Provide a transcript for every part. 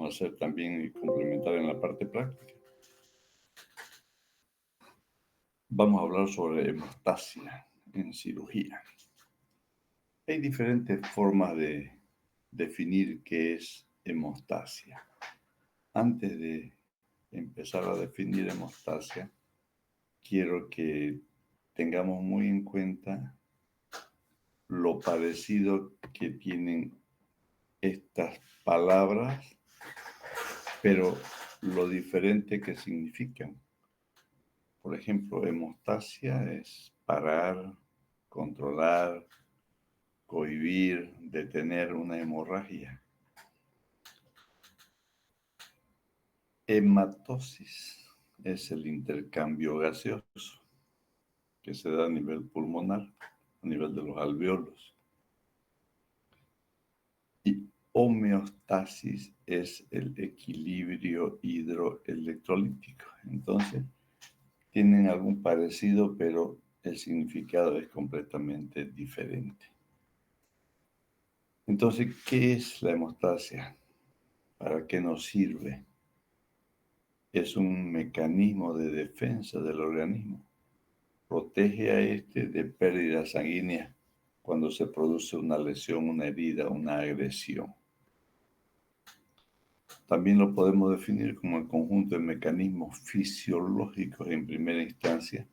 a hacer también y complementar en la parte práctica. Vamos a hablar sobre hemostasia en cirugía. Hay diferentes formas de definir qué es hemostasia. Antes de empezar a definir hemostasia, quiero que tengamos muy en cuenta lo parecido que tienen estas palabras, pero lo diferente que significan. Por ejemplo, hemostasia es parar, controlar, cohibir, detener una hemorragia. Hematosis es el intercambio gaseoso que se da a nivel pulmonar, a nivel de los alveolos. Y homeostasis es el equilibrio hidroelectrolítico. Entonces, tienen algún parecido, pero el significado es completamente diferente. Entonces, ¿qué es la hemostasia? ¿Para qué nos sirve? Es un mecanismo de defensa del organismo. Protege a este de pérdidas sanguíneas cuando se produce una lesión, una herida, una agresión. También lo podemos definir como el conjunto de mecanismos fisiológicos en primera instancia,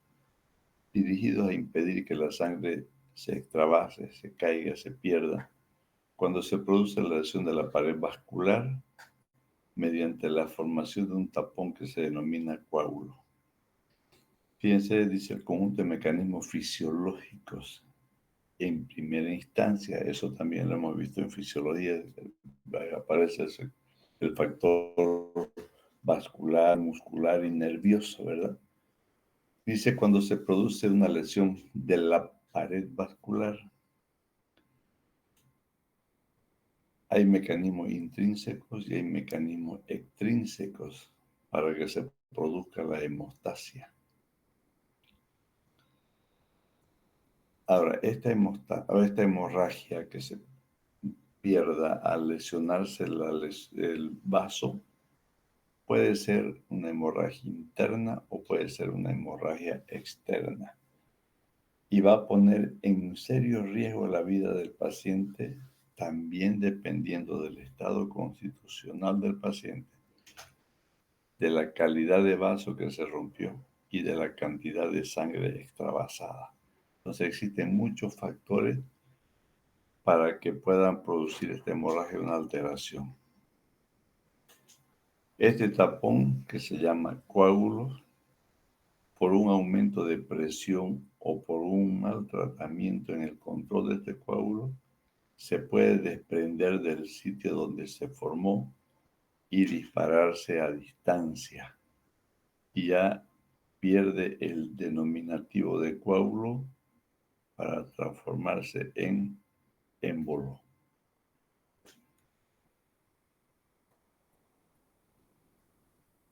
dirigidos a impedir que la sangre se extravase, se caiga, se pierda, cuando se produce la lesión de la pared vascular mediante la formación de un tapón que se denomina coágulo. Fíjense, dice el conjunto de mecanismos fisiológicos en primera instancia, eso también lo hemos visto en fisiología, aparece el factor vascular, muscular y nervioso, ¿verdad? Dice cuando se produce una lesión de la pared vascular, hay mecanismos intrínsecos y hay mecanismos extrínsecos para que se produzca la hemostasia. Ahora, esta hemorragia que se pierda al lesionarse el vaso puede ser una hemorragia interna o puede ser una hemorragia externa. Y va a poner en serio riesgo la vida del paciente, también dependiendo del estado constitucional del paciente, de la calidad de vaso que se rompió y de la cantidad de sangre extravasada. Entonces existen muchos factores para que puedan producir esta hemorragia una alteración. Este tapón, que se llama coágulos, por un aumento de presión o por un mal tratamiento en el control de este coágulo, se puede desprender del sitio donde se formó y dispararse a distancia. Y ya pierde el denominativo de coágulo para transformarse en émbolo.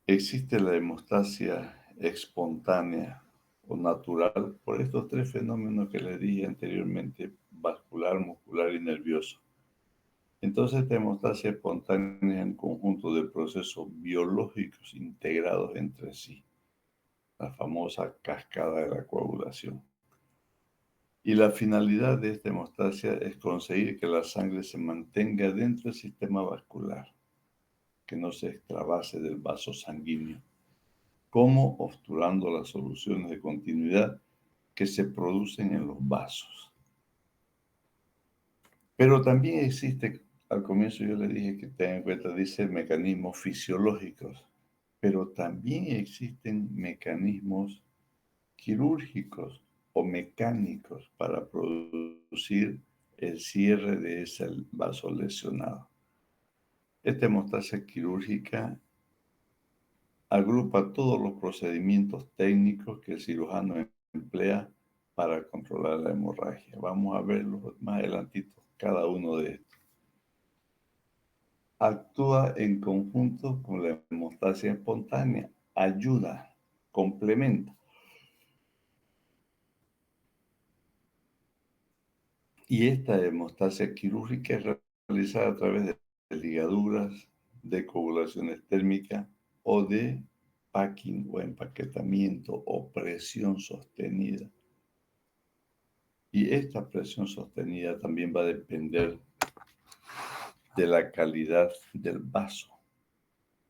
Existe la hemostasia espontánea o natural por estos tres fenómenos que les dije anteriormente: vascular, muscular y nervioso. Entonces, esta hemostasia espontánea es un conjunto de procesos biológicos integrados entre sí, la famosa cascada de la coagulación. Y la finalidad de esta hemostasia es conseguir que la sangre se mantenga dentro del sistema vascular, que no se extravase del vaso sanguíneo, como obturando las soluciones de continuidad que se producen en los vasos. Pero también existe, al comienzo yo le dije que tengan en cuenta, dice mecanismos fisiológicos, pero también existen mecanismos quirúrgicos o mecánicos para producir el cierre de ese vaso lesionado. Esta hemostasia quirúrgica agrupa todos los procedimientos técnicos que el cirujano emplea para controlar la hemorragia. Vamos a verlo más adelantito, cada uno de estos. Actúa en conjunto con la hemostasia espontánea, ayuda, complementa. Y esta hemostasia quirúrgica es realizada a través de ligaduras, de coagulaciones térmicas o de packing o empaquetamiento o presión sostenida. Y esta presión sostenida también va a depender de la calidad del vaso.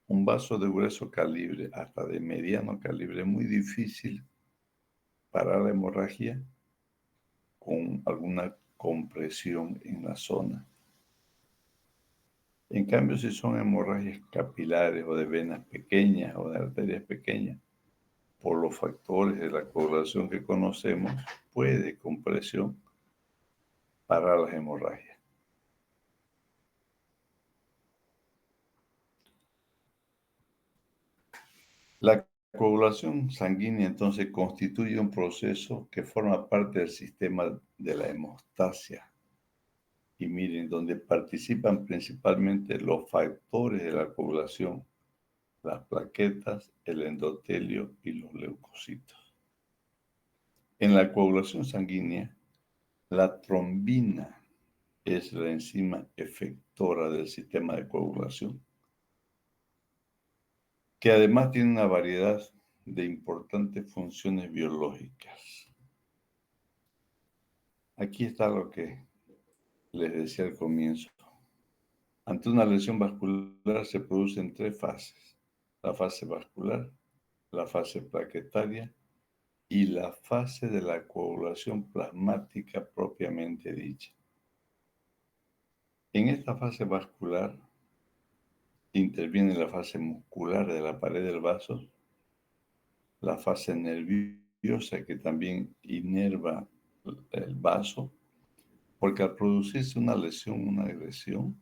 Un vaso de grueso calibre hasta de mediano calibre es muy difícil parar la hemorragia con alguna compresión en la zona. En cambio, si son hemorragias capilares o de venas pequeñas o de arterias pequeñas, por los factores de la coagulación que conocemos, puede con presión parar las hemorragias. La coagulación sanguínea entonces constituye un proceso que forma parte del sistema de la hemostasia. Y miren, donde participan principalmente los factores de la coagulación, las plaquetas, el endotelio y los leucocitos. En la coagulación sanguínea, la trombina es la enzima efectora del sistema de coagulación, que además tiene una variedad de importantes funciones biológicas. Aquí está lo que les decía al comienzo. Ante una lesión vascular se producen tres fases: la fase vascular, la fase plaquetaria y la fase de la coagulación plasmática propiamente dicha. En esta fase vascular interviene la fase muscular de la pared del vaso, la fase nerviosa que también inerva el vaso, porque al producirse una lesión, una agresión,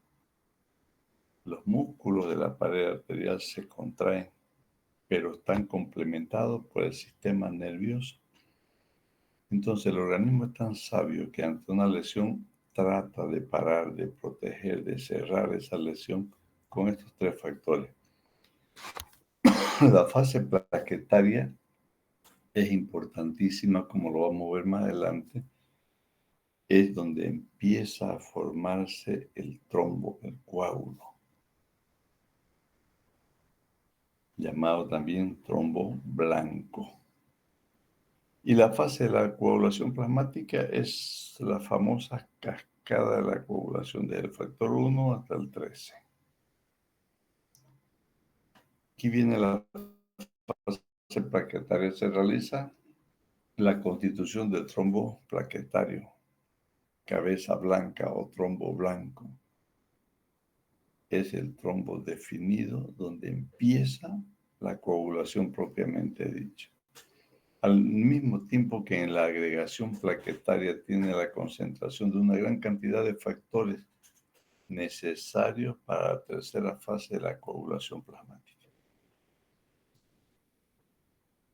los músculos de la pared arterial se contraen, pero están complementados por el sistema nervioso. Entonces el organismo es tan sabio que ante una lesión trata de parar, de proteger, de cerrar esa lesión con estos tres factores. La fase plaquetaria es importantísima, como lo vamos a ver más adelante. Es donde empieza a formarse el trombo, el coágulo, llamado también trombo blanco. Y la fase de la coagulación plasmática es la famosa cascada de la coagulación, desde el factor 1 hasta el 13. Aquí viene la fase plaquetaria. Se realiza la constitución del trombo plaquetario, cabeza blanca o trombo blanco. Es el trombo definido donde empieza la coagulación propiamente dicha. Al mismo tiempo que en la agregación plaquetaria tiene la concentración de una gran cantidad de factores necesarios para la tercera fase de la coagulación plasmática.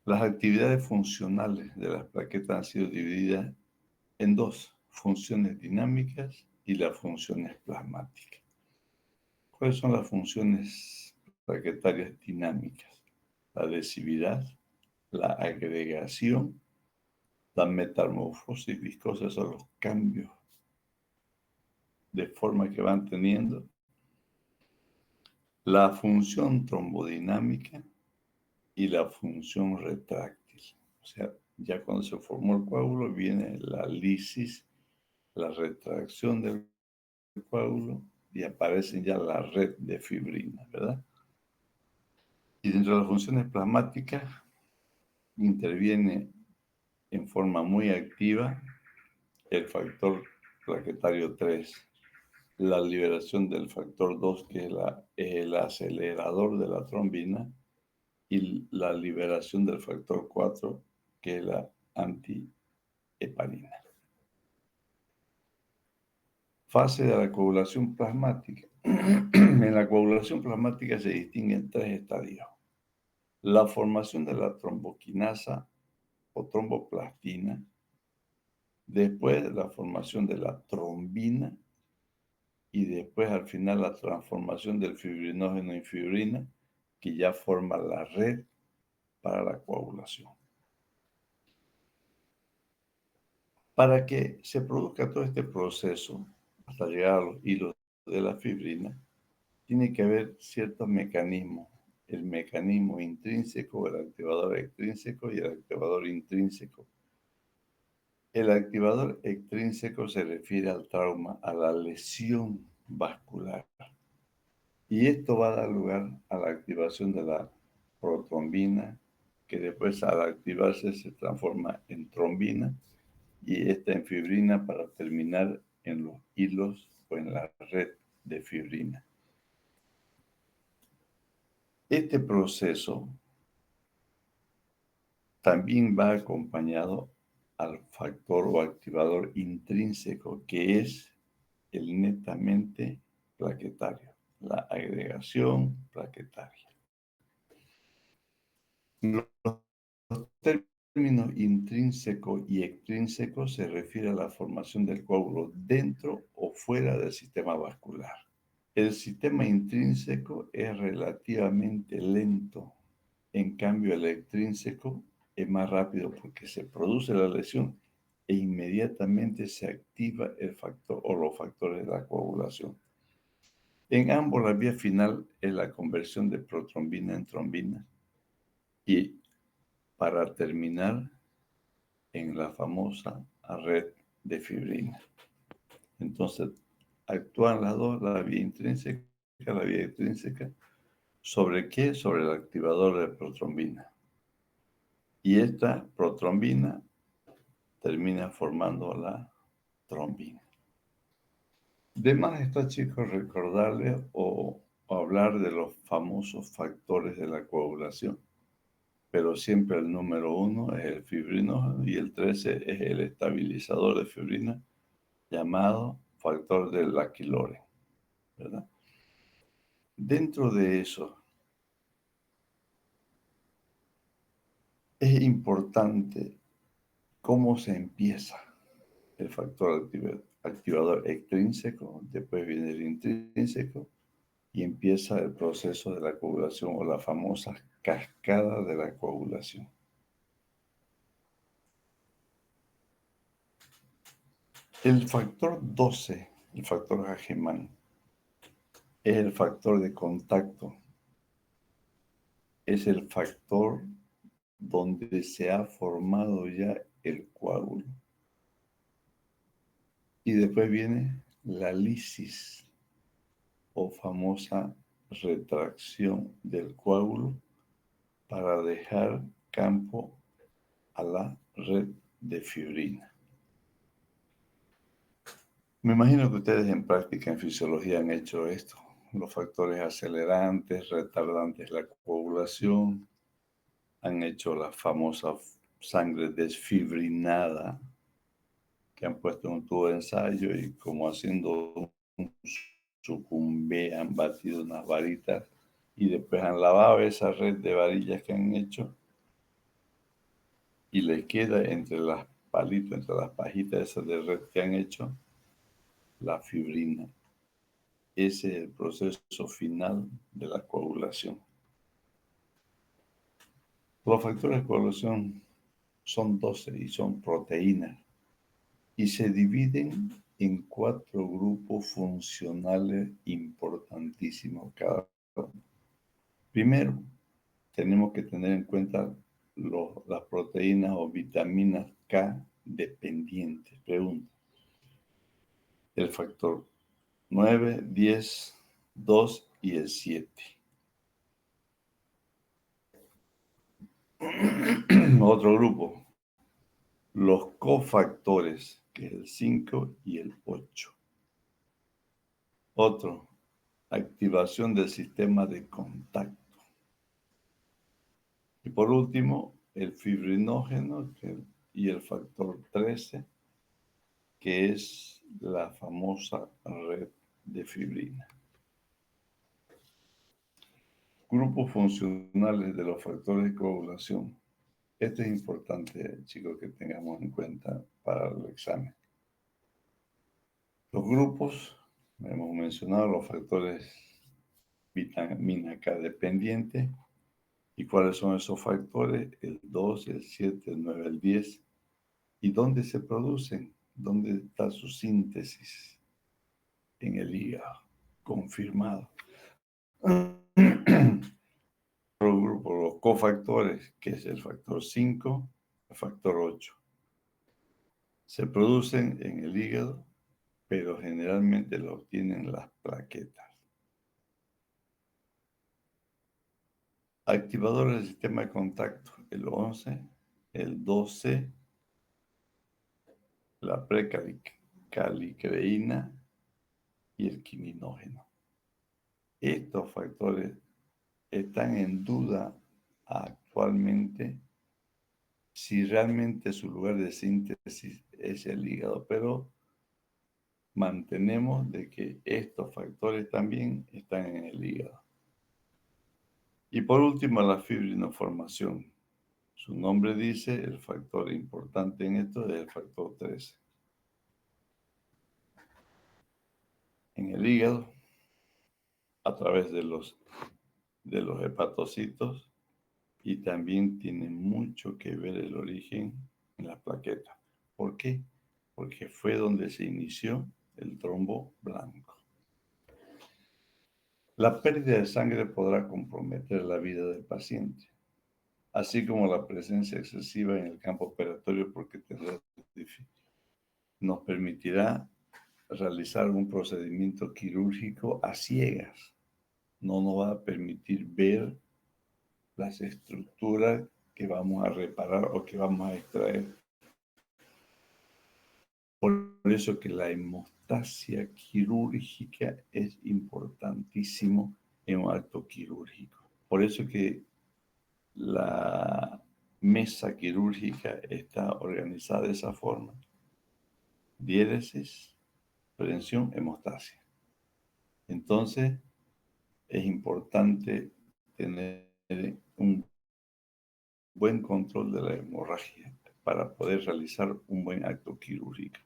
Las actividades funcionales de las plaquetas han sido divididas en dos: funciones dinámicas y las funciones plasmáticas. ¿Cuáles son las funciones plaquetarias dinámicas? La adhesividad, la agregación, la metamorfosis viscosa, son los cambios de forma que van teniendo, la función trombodinámica y la función retráctil. O sea, ya cuando se formó el coágulo viene la lisis, la retracción del coágulo y aparecen ya la red de fibrina, ¿verdad? Y dentro de las funciones plasmáticas interviene en forma muy activa el factor plaquetario 3, la liberación del factor 2, que es el acelerador de la trombina, y la liberación del factor 4, que es la antiheparina. Fase de la coagulación plasmática. En la coagulación plasmática se distinguen tres estadios: la formación de la tromboquinasa o tromboplastina, después la formación de la trombina y después al final la transformación del fibrinógeno en fibrina, que ya forma la red para la coagulación. Para que se produzca todo este proceso hasta llegar a los hilos de la fibrina, tiene que haber ciertos mecanismos. El mecanismo intrínseco, el activador extrínseco y el activador intrínseco. El activador extrínseco se refiere al trauma, a la lesión vascular. Y esto va a dar lugar a la activación de la protrombina, que después al activarse se transforma en trombina y esta en fibrina para terminar en los hilos o en la red de fibrina. Este proceso también va acompañado al factor o activador intrínseco, que es el netamente plaquetario, la agregación plaquetaria. Los términos intrínseco y extrínseco se refiere a la formación del coágulo dentro o fuera del sistema vascular. El sistema intrínseco es relativamente lento, en cambio el extrínseco es más rápido porque se produce la lesión e inmediatamente se activa el factor o los factores de la coagulación. En ambos, la vía final es la conversión de protrombina en trombina y para terminar en la famosa red de fibrina. Entonces, actúan las dos, la vía intrínseca, la vía extrínseca. ¿Sobre qué? Sobre el activador de protrombina. Y esta protrombina termina formando la trombina. De más está, chicos, recordarles o hablar de los famosos factores de la coagulación. Pero siempre el número 1 es el fibrinógeno y el 13 es el estabilizador de fibrina llamado factor del Aquilore, ¿verdad? Dentro de eso, es importante cómo se empieza el factor activador extrínseco, después viene el intrínseco y empieza el proceso de la coagulación o la famosa cascada de la coagulación. El factor 12, el factor Hageman, es el factor de contacto, es el factor donde se ha formado ya el coágulo. Y después viene la lisis o famosa retracción del coágulo para dejar campo a la red de fibrina. Me imagino que ustedes en práctica en fisiología han hecho esto. Los factores acelerantes, retardantes de la coagulación, han hecho la famosa sangre desfibrinada que han puesto en un tubo de ensayo y como haciendo un sucumbé han batido unas varitas y después han lavado esa red de varillas que han hecho y le queda entre las palitas, entre las pajitas esas de red que han hecho, la fibrina. Ese es el proceso final de la coagulación. Los factores de coagulación son 12 y son proteínas y se dividen en 4 grupos funcionales importantísimos cada uno. Primero, tenemos que tener en cuenta las proteínas o vitaminas K dependientes. Pregunta. El factor 9, 10, 2 y el 7. Otro grupo, los cofactores, que es el 5 y el 8. Otro, activación del sistema de contacto. Y por último, el fibrinógeno y el factor 13, que es la famosa red de fibrina. Grupos funcionales de los factores de coagulación. Esto es importante, chicos, que tengamos en cuenta para el examen. Los grupos, hemos mencionado los factores vitamina K dependiente. ¿Y cuáles son esos factores? El 2, el 7, el 9, el 10. ¿Y dónde se producen? ¿Dónde está su síntesis? En el hígado, confirmado. Otro grupo, los cofactores, que es el factor 5, el factor 8. Se producen en el hígado, pero generalmente lo obtienen las plaquetas. Activadores del sistema de contacto, el 11, el 12, la precalicreína y el quiminógeno. Estos factores están en duda actualmente si realmente su lugar de síntesis es el hígado, pero mantenemos de que estos factores también están en el hígado. Y por último, la fibrinoformación. Su nombre dice, el factor importante en esto es el factor 13. En el hígado, a través de los hepatocitos, y también tiene mucho que ver el origen en las plaquetas. ¿Por qué? Porque fue donde se inició el trombo blanco. La pérdida de sangre podrá comprometer la vida del paciente, así como la presencia excesiva en el campo operatorio, porque nos permitirá realizar un procedimiento quirúrgico a ciegas. No nos va a permitir ver las estructuras que vamos a reparar o que vamos a extraer. Por eso que la hemostasia quirúrgica es importantísimo en un acto quirúrgico. Por eso que la mesa quirúrgica está organizada de esa forma. Diéresis, prevención, hemostasia. Entonces, es importante tener un buen control de la hemorragia para poder realizar un buen acto quirúrgico.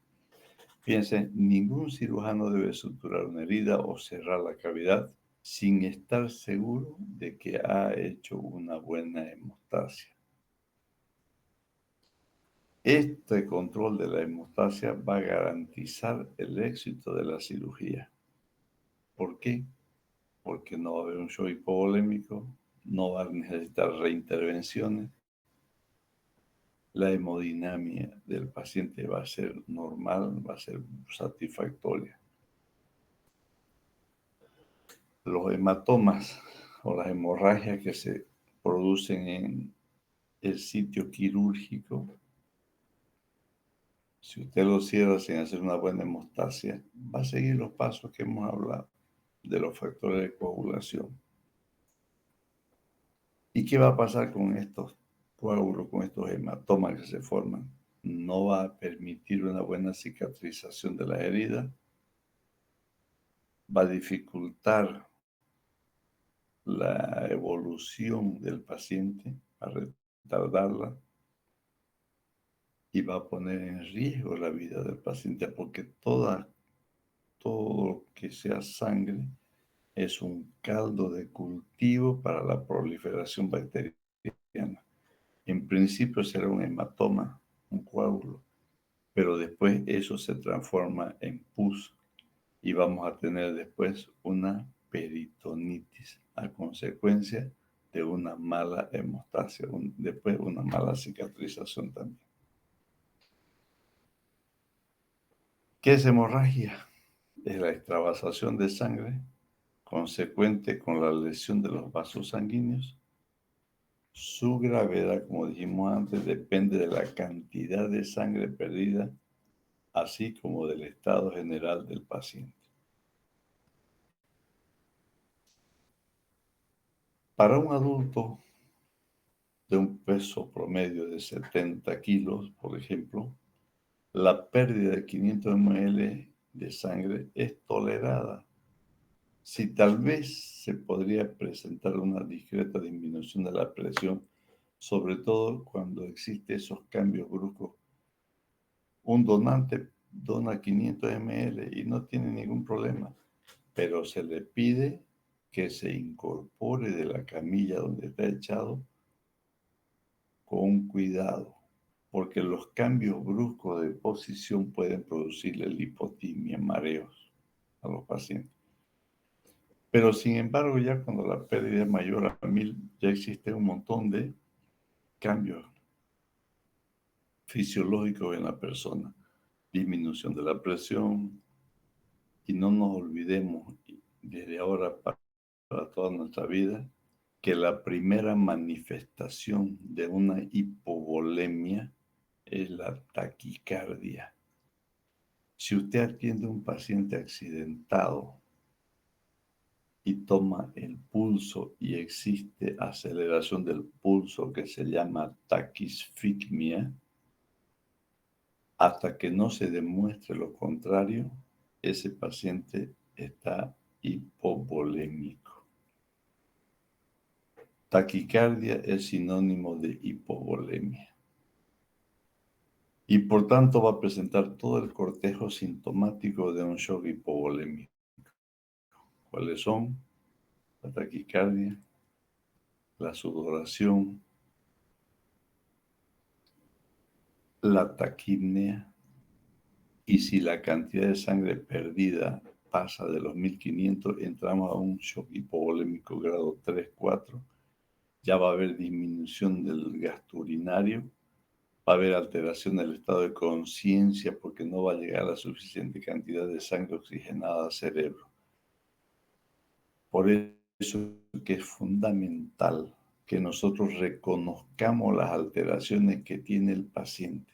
Fíjense, ningún cirujano debe suturar una herida o cerrar la cavidad sin estar seguro de que ha hecho una buena hemostasia. Este control de la hemostasia va a garantizar el éxito de la cirugía. ¿Por qué? Porque no va a haber un shock hipovolémico, no va a necesitar reintervenciones, la hemodinamia del paciente va a ser normal, va a ser satisfactoria. Los hematomas o las hemorragias que se producen en el sitio quirúrgico, si usted lo cierra sin hacer una buena hemostasia, va a seguir los pasos que hemos hablado de los factores de coagulación. ¿Y qué va a pasar con estos coágulos, con estos hematomas que se forman? No va a permitir una buena cicatrización de las heridas, va a dificultar la evolución del paciente, a retardarla, y va a poner en riesgo la vida del paciente, porque todo lo que sea sangre es un caldo de cultivo para la proliferación bacteriana. En principio será un hematoma, un coágulo, pero después eso se transforma en pus y vamos a tener después una peritonitis a consecuencia de una mala hemostasia, después una mala cicatrización también. ¿Qué es hemorragia? Es la extravasación de sangre consecuente con la lesión de los vasos sanguíneos. Su gravedad, como dijimos antes, depende de la cantidad de sangre perdida, así como del estado general del paciente. Para un adulto de un peso promedio de 70 kilos, por ejemplo, la pérdida de 500 ml de sangre es tolerada. Si tal vez se podría presentar una discreta disminución de la presión, sobre todo cuando existen esos cambios bruscos. Un donante dona 500 ml y no tiene ningún problema, pero se le pide que se incorpore de la camilla donde está echado con cuidado, porque los cambios bruscos de posición pueden producirle lipotimia, mareos a los pacientes. Pero sin embargo, ya cuando la pérdida es mayor a 1000, ya existe un montón de cambios fisiológicos en la persona. Disminución de la presión, y no nos olvidemos desde ahora para toda nuestra vida que la primera manifestación de una hipovolemia es la taquicardia. Si usted atiende a un paciente accidentado y toma el pulso y existe aceleración del pulso que se llama taquisfigmia, hasta que no se demuestre lo contrario, ese paciente está hipovolémico. Taquicardia es sinónimo de hipovolemia. Y por tanto va a presentar todo el cortejo sintomático de un shock hipovolémico. ¿Cuáles son? La taquicardia, la sudoración, la taquipnea, y si la cantidad de sangre perdida pasa de los 1500, entramos a un shock hipovolémico grado 3, 4. Ya va a haber disminución del gasto urinario, va a haber alteración del estado de conciencia porque no va a llegar la suficiente cantidad de sangre oxigenada al cerebro. Por eso que es fundamental que nosotros reconozcamos las alteraciones que tiene el paciente.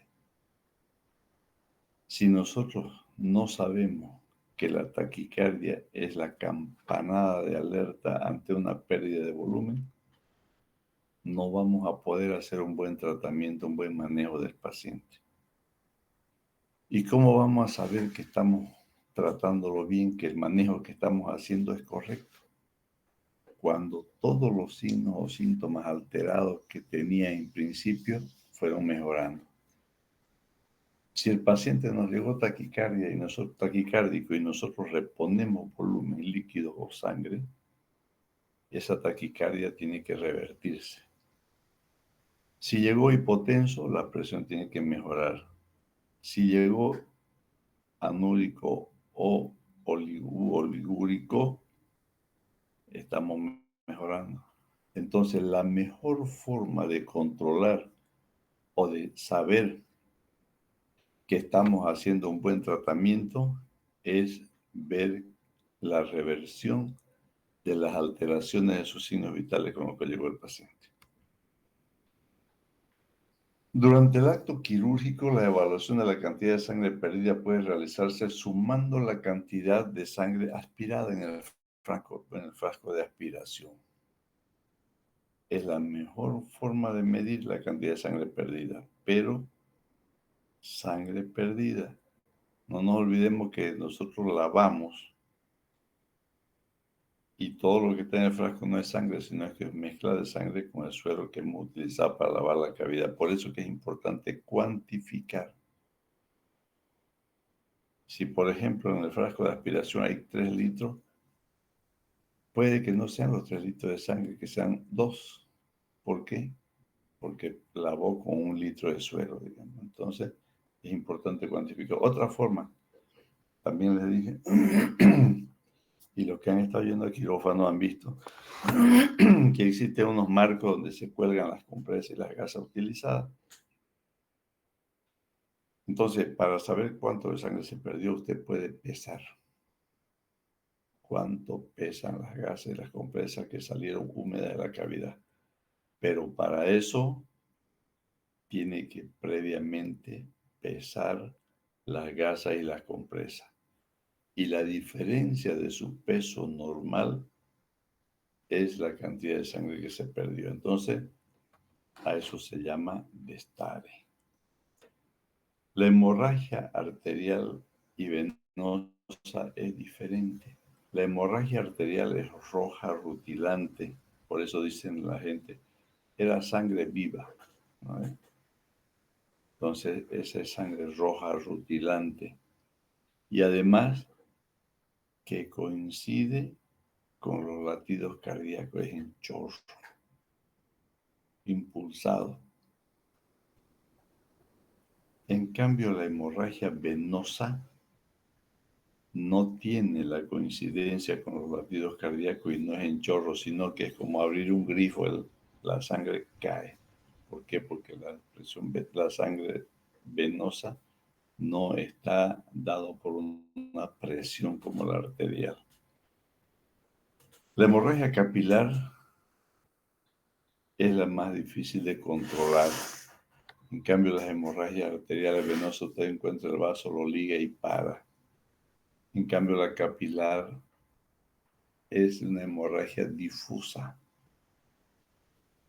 Si nosotros no sabemos que la taquicardia es la campanada de alerta ante una pérdida de volumen, no vamos a poder hacer un buen tratamiento, un buen manejo del paciente. ¿Y cómo vamos a saber que estamos tratándolo bien, que el manejo que estamos haciendo es correcto? Cuando todos los signos o síntomas alterados que tenía en principio fueron mejorando. Si el paciente nos llegó taquicardia y nosotros, taquicárdico y nosotros reponemos volumen líquido o sangre, esa taquicardia tiene que revertirse. Si llegó hipotenso, la presión tiene que mejorar. Si llegó anúrico o oligúrico, estamos mejorando. Entonces, la mejor forma de controlar o de saber que estamos haciendo un buen tratamiento es ver la reversión de las alteraciones de sus signos vitales con los que llegó el paciente. Durante el acto quirúrgico, la evaluación de la cantidad de sangre perdida puede realizarse sumando la cantidad de sangre aspirada en el frasco de aspiración. Es la mejor forma de medir la cantidad de sangre perdida, pero sangre perdida. No nos olvidemos que nosotros lavamos y todo lo que está en el frasco no es sangre, sino que es mezcla de sangre con el suero que hemos utilizado para lavar la cavidad. Por eso que es importante cuantificar. Si, por ejemplo, en el frasco de aspiración hay 3 litros, puede que no sean los 3 litros de sangre, que sean 2. ¿Por qué? Porque lavó con 1 litro de suero, digamos. Entonces, es importante cuantificar. Otra forma, también les dije, y los que han estado yendo al quirófano han visto que existen unos marcos donde se cuelgan las compresas y las gasas utilizadas. Entonces, para saber cuánto de sangre se perdió, usted puede pesar cuánto pesan las gasas y las compresas que salieron húmedas de la cavidad. Pero para eso tiene que previamente pesar las gasas y las compresas. Y la diferencia de su peso normal es la cantidad de sangre que se perdió. Entonces, a eso se llama destare. La hemorragia arterial y venosa es diferente. La hemorragia arterial es roja rutilante, por eso dicen la gente, era sangre viva, ¿no? Entonces, esa es sangre roja rutilante. Y además que coincide con los latidos cardíacos, es en chorro, impulsado. En cambio, la hemorragia venosa no tiene la coincidencia con los latidos cardíacos y no es en chorro, sino que es como abrir un grifo, la sangre cae. ¿Por qué? Porque la sangre venosa no está dado por una presión como la arterial. La hemorragia capilar es la más difícil de controlar. En cambio, las hemorragias arteriales venosas, usted encuentra el vaso, lo liga y para. En cambio, la capilar es una hemorragia difusa.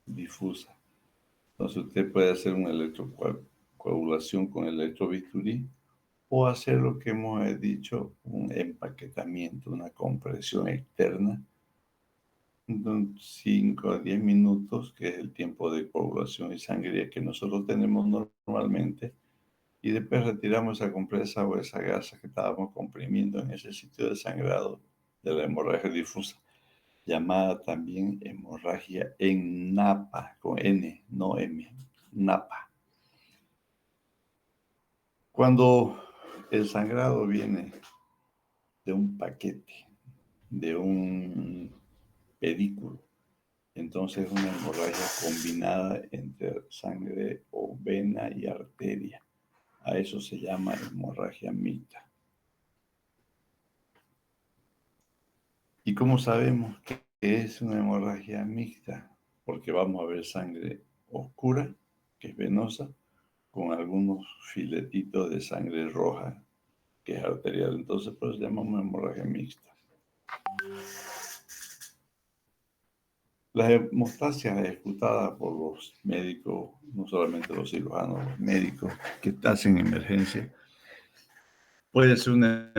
Difusa. Entonces, usted puede hacer una electrocoagulación con electrobisturí o hacer lo que hemos dicho, un empaquetamiento, una compresión externa, de 5 a 10 minutos, que es el tiempo de coagulación y sangría que nosotros tenemos normalmente, y después retiramos esa compresa o esa gasa que estábamos comprimiendo en ese sitio de sangrado de la hemorragia difusa, llamada también hemorragia en napa, con N, no M, napa. Cuando el sangrado viene de un paquete, de un pedículo, entonces es una hemorragia combinada entre sangre o vena y arteria. A eso se llama hemorragia mixta. ¿Y cómo sabemos que es una hemorragia mixta? Porque vamos a ver sangre oscura, que es venosa, con algunos filetitos de sangre roja, que es arterial. Entonces, pues llamamos hemorragia mixta. Las hemostasias ejecutadas por los médicos, no solamente los cirujanos, los médicos que hacen emergencia, puede ser una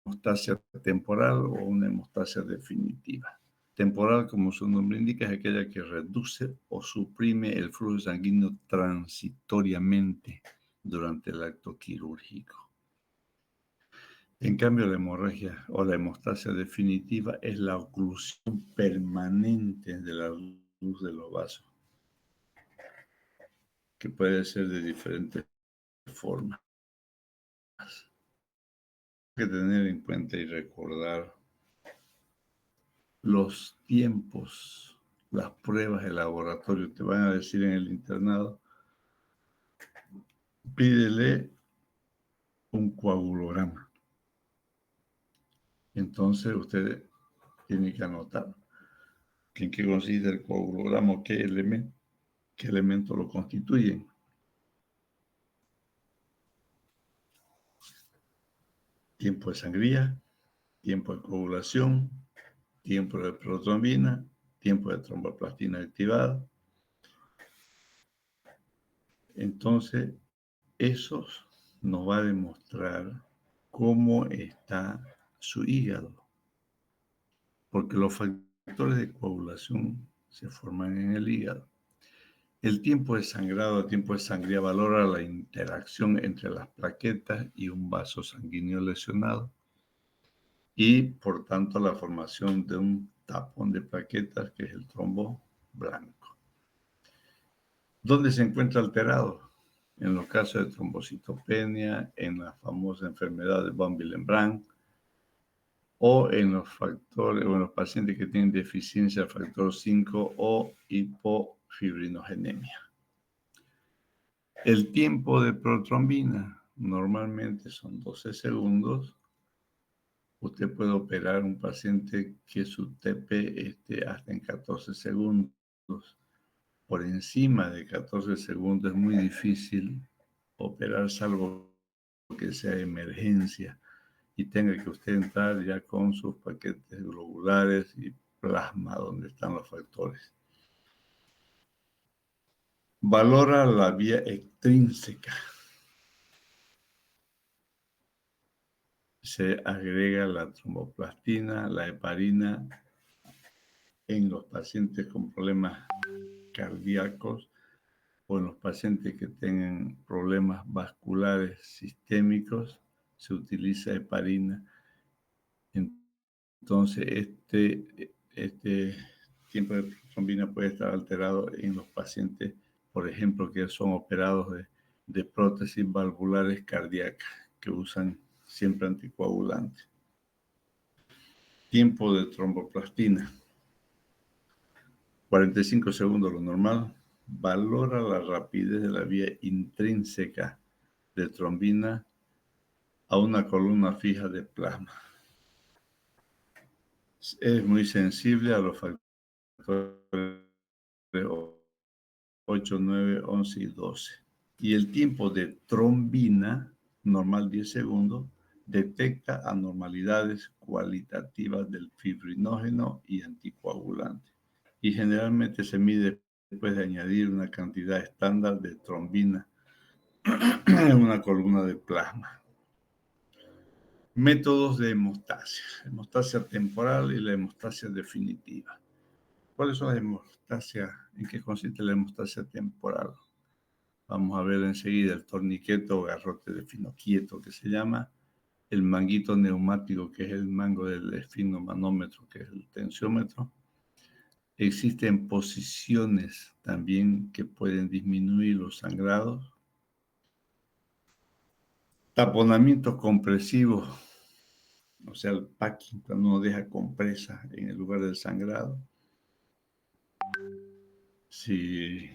hemostasia temporal o una hemostasia definitiva. Temporal, como su nombre indica, es aquella que reduce o suprime el flujo sanguíneo transitoriamente durante el acto quirúrgico. En cambio, la hemorragia o la hemostasia definitiva es la oclusión permanente de la luz de los vasos, que puede ser de diferentes formas. Hay que tener en cuenta y recordar los tiempos, las pruebas de laboratorio. Te van a decir en el internado, pídele un coagulograma. Entonces usted tiene que anotar en qué consiste el coagulograma, qué elementos lo constituyen. Tiempo de sangría, tiempo de coagulación, tiempo de protrombina, tiempo de tromboplastina activada. Entonces, eso nos va a demostrar cómo está su hígado, porque los factores de coagulación se forman en el hígado. El tiempo de sangrado, el tiempo de sangría valora la interacción entre las plaquetas y un vaso sanguíneo lesionado y, por tanto, la formación de un tapón de plaquetas, que es el trombo blanco. ¿Dónde se encuentra alterado? En los casos de trombocitopenia, en la famosa enfermedad de von Willebrand, o en los factores, o en los pacientes que tienen deficiencia del factor 5 o hipofibrinogenemia. El tiempo de protrombina normalmente son 12 segundos. Usted puede operar un paciente que su TP esté hasta en 14 segundos. Por encima de 14 segundos es muy difícil operar, salvo que sea emergencia y tenga que usted entrar ya con sus paquetes globulares y plasma donde están los factores. Valora la vía extrínseca. Se agrega la tromboplastina, la heparina en los pacientes con problemas cardíacos o en los pacientes que tengan problemas vasculares sistémicos, se utiliza heparina. Entonces, este tiempo de protrombina puede estar alterado en los pacientes, por ejemplo, que son operados de prótesis valvulares cardíacas, que usan siempre anticoagulante. Tiempo de tromboplastina, 45 segundos lo normal. Valora la rapidez de la vía intrínseca de trombina a una columna fija de plasma. Es muy sensible a los factores 8, 9, 11 y 12. Y el tiempo de trombina, normal 10 segundos, detecta anormalidades cualitativas del fibrinógeno y anticoagulante. Y generalmente se mide después de añadir una cantidad estándar de trombina en una columna de plasma. Métodos de hemostasia temporal y la hemostasia definitiva. ¿Cuáles son las hemostasias? ¿En qué consiste la hemostasia temporal? Vamos a ver enseguida el torniquete o garrote de finoquieto, que se llama el manguito neumático, que es el mango del esfigmomanómetro, que es el tensiómetro. Existen posiciones también que pueden disminuir los sangrados. Taponamientos compresivos, o sea, el packing, cuando uno deja compresa en el lugar del sangrado. Si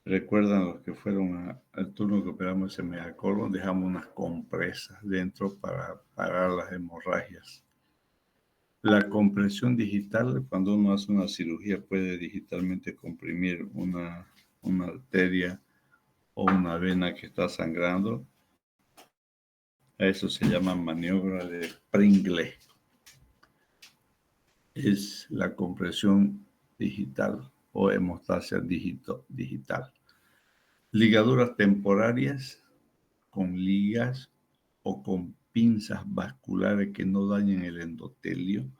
recuerdan los que fueron al turno que operamos ese megacolon, dejamos unas compresas dentro para parar las hemorragias. La compresión digital, cuando uno hace una cirugía, puede digitalmente comprimir una arteria o una vena que está sangrando. A eso se llama maniobra de Pringle. Es la compresión digital o hemostasia digital. Ligaduras temporarias con ligas o con pinzas vasculares que no dañen el endotelio.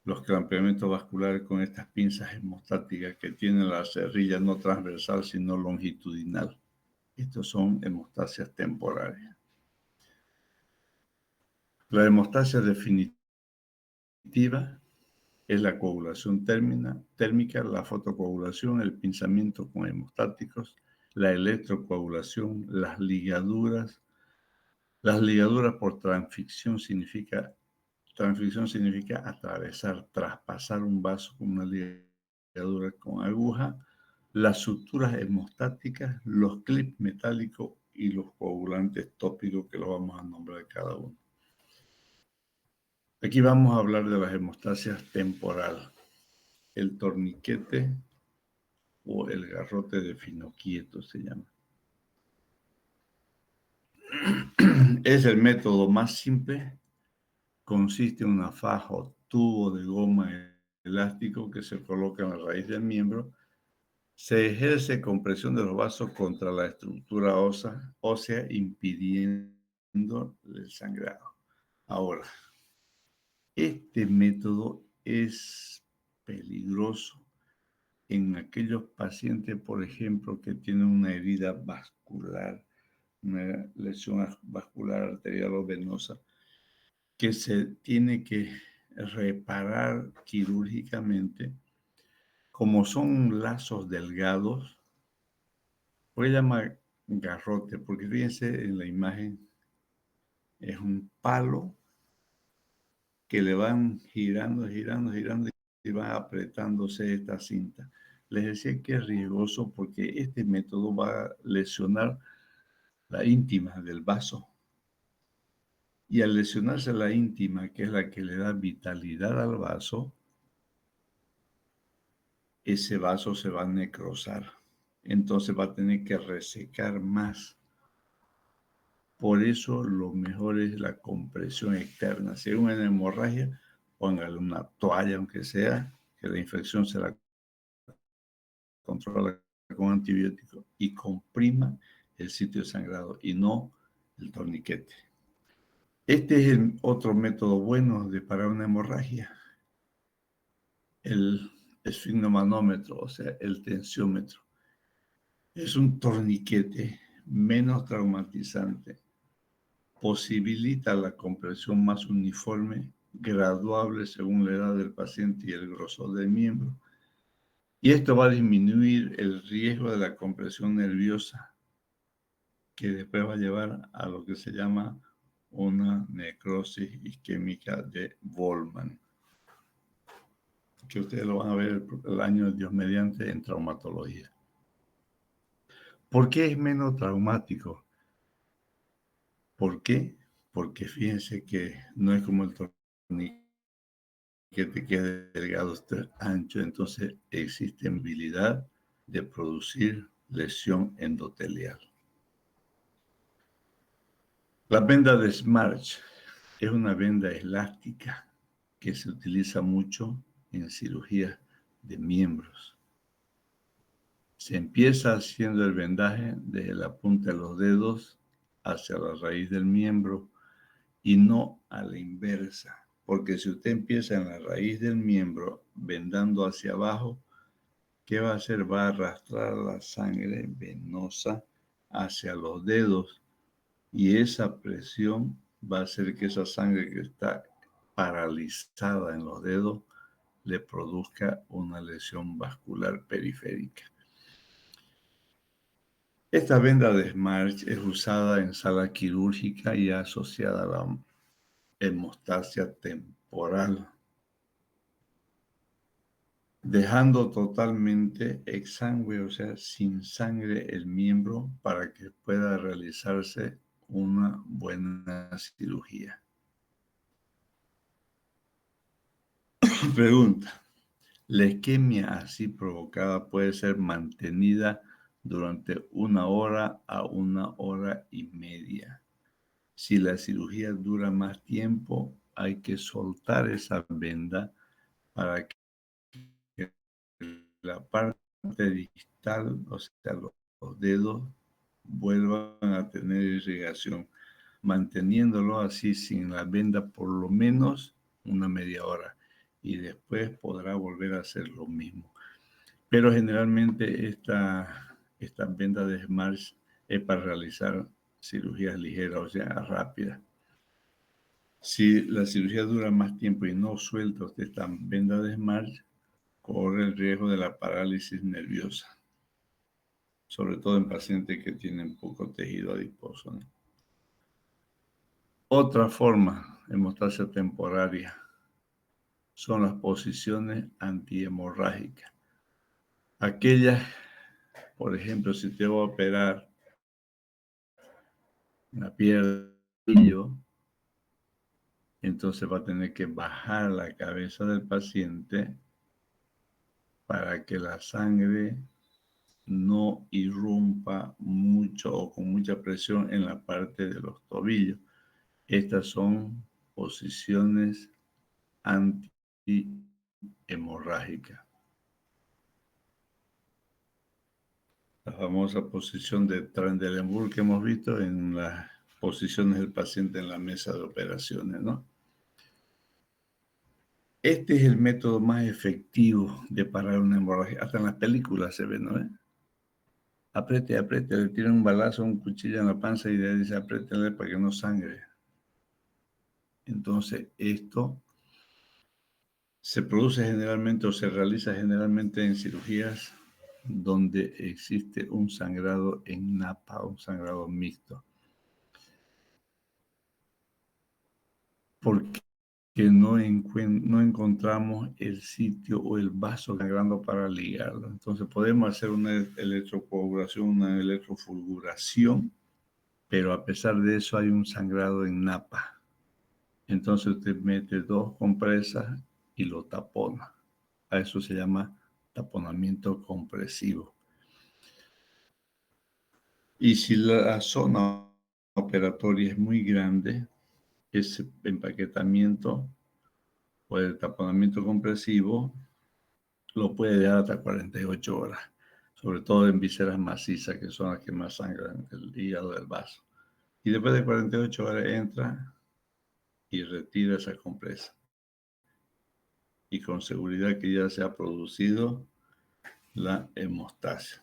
Los crampeamientos vasculares con estas pinzas hemostáticas que tienen la cerrilla no transversal sino longitudinal. Estos son hemostasias temporarias. La hemostasia definitiva es la coagulación térmica, la fotocoagulación, el pinzamiento con hemostáticos, la electrocoagulación, las ligaduras. Las ligaduras por transficción significa atravesar, traspasar un vaso con una ligadura con aguja, las suturas hemostáticas, los clips metálicos y los coagulantes tópicos que los vamos a nombrar cada uno. Aquí vamos a hablar de las hemostasias temporal, el torniquete o el garrote de finoquieto se llama. Es el método más simple. Consiste en una faja o tubo de goma elástico que se coloca en la raíz del miembro. Se ejerce compresión de los vasos contra la estructura ósea impidiendo el sangrado. Ahora, este método es peligroso en aquellos pacientes, por ejemplo, que tienen una herida vascular, una lesión vascular arterial o venosa, que se tiene que reparar quirúrgicamente. Como son lazos delgados, voy a llamar garrote, porque fíjense en la imagen, es un palo que le van girando y va apretándose esta cinta. Les decía que es riesgoso porque este método va a lesionar la íntima del vaso. Y al lesionarse la íntima, que es la que le da vitalidad al vaso, ese vaso se va a necrosar. Entonces va a tener que resecar más. Por eso lo mejor es la compresión externa. Si hay una hemorragia, póngale una toalla, aunque sea, que la infección se la controla con antibiótico y comprima el sitio de sangrado y no el torniquete. Este es el otro método bueno de parar una hemorragia. El esfigmomanómetro, o sea, el tensiómetro. Es un torniquete menos traumatizante. Posibilita la compresión más uniforme, graduable según la edad del paciente y el grosor del miembro. Y esto va a disminuir el riesgo de la compresión nerviosa que después va a llevar a lo que se llama una necrosis isquémica de Volman, que ustedes lo van a ver el año de Dios mediante en traumatología. ¿Por qué es menos traumático? ¿Por qué? Porque fíjense que no es como el torniquete que te quede delgado, esté ancho, entonces existe habilidad de producir lesión endotelial. La venda de Smarch es una venda elástica que se utiliza mucho en cirugías de miembros. Se empieza haciendo el vendaje desde la punta de los dedos hacia la raíz del miembro y no a la inversa, porque si usted empieza en la raíz del miembro vendando hacia abajo, ¿qué va a hacer? Va a arrastrar la sangre venosa hacia los dedos y esa presión va a hacer que esa sangre que está paralizada en los dedos le produzca una lesión vascular periférica. Esta venda de Smarch es usada en sala quirúrgica y asociada a la hemostasia temporal, dejando totalmente exangüe, o sea, sin sangre el miembro para que pueda realizarse una buena cirugía. Pregunta: ¿la isquemia así provocada puede ser mantenida durante 1 hora a 1 hora y media? Si la cirugía dura más tiempo, hay que soltar esa venda para que la parte distal, o sea, los dedos, vuelvan a tener irrigación, manteniéndolo así sin la venda por lo menos una media hora y después podrá volver a hacer lo mismo. Pero generalmente esta venda de Smarch es para realizar cirugías ligeras, o sea, rápidas. Si la cirugía dura más tiempo y no suelta usted esta venda de Smarch, corre el riesgo de la parálisis nerviosa, sobre todo en pacientes que tienen poco tejido adiposo, ¿no? Otra forma de hemostasia temporaria son las posiciones antihemorrágicas. Aquellas, por ejemplo, si te voy a operar la pierna, entonces va a tener que bajar la cabeza del paciente para que la sangre no irrumpa mucho o con mucha presión en la parte de los tobillos. Estas son posiciones antihemorrágicas. La famosa posición de Trendelenburg que hemos visto en las posiciones del paciente en la mesa de operaciones, ¿no? Este es el método más efectivo de parar una hemorragia. Hasta en las películas se ve, ¿no? Apriete, apriete, le tiran un balazo, un cuchillo en la panza y le dice apriétele para que no sangre. Entonces, esto se produce generalmente o se realiza generalmente en cirugías donde existe un sangrado en napa, un sangrado mixto. Porque no encontramos el sitio o el vaso sangrando para ligarlo. Entonces podemos hacer una electrocoagulación, una electrofulguración, pero a pesar de eso hay un sangrado en napa. Entonces usted mete 2 compresas y lo tapona. A eso se llama taponamiento compresivo. Y si la zona operatoria es muy grande, ese empaquetamiento o el taponamiento compresivo lo puede dejar hasta 48 horas, sobre todo en vísceras macizas, que son las que más sangran, el hígado del vaso. Y después de 48 horas entra y retira esa compresa. Y con seguridad que ya se ha producido la hemostasia.